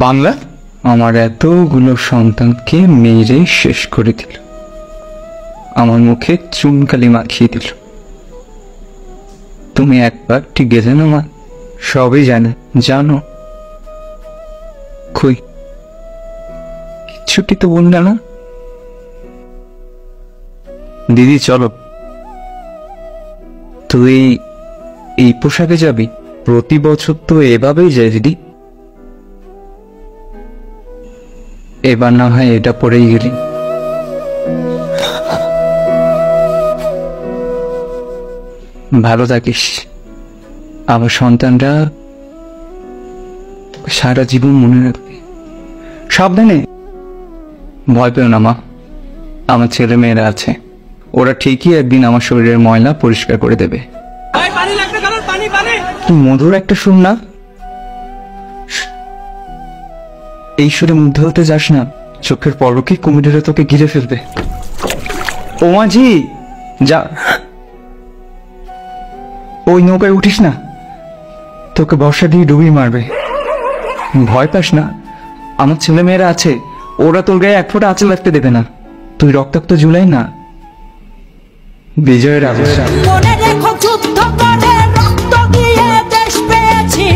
বাংলা আমার এতগুলো সন্তানকে মেরে শেষ করে দিল, আমার মুখে চুনকালি মাখিয়ে দিল। তুমি একবার ঠিক গেলে না মা, সবই জানো। কই কিচ্ছুটি তো বললে না। দিদি চলো, তুই এই পোশাকে যাবি? প্রতি বছর তো এভাবেই যায় দিদি, এবার না হয় এটা পরেই গেলি। ভালো থাকিস, আমার সন্তানরা সারা জীবন মনে রাখবে। সাবধানে, ভয় পেও না মা, আমার ছেলে মেয়েরা আছে, ওরা ঠিকই একদিন আমার শরীরের ময়লা পরিষ্কার করে দেবে। তুই মধুর একটা সুর না, এই সুরে মুগ্ধ হতে যাস না, চোখের পলকে কুমিরেরা তোকে ঘিরে ফেলবে। ও মাঝি যা, ওই নৌকায় উঠিস না, তোকে বর্ষা দিয়ে ডুবিয়ে মারবে। ভয় পাস না, আমার ছেলে মেয়েরা আছে, ওরা তোর গায়ে এক ফোঁটা আঁচল রাখতে দেবে না। তুই রক্তাক্ত জুলাই না, বিজয়ের আবেশ। মনে রেখো, যুদ্ধ করে রক্ত দিয়ে দেশ পেয়েছি।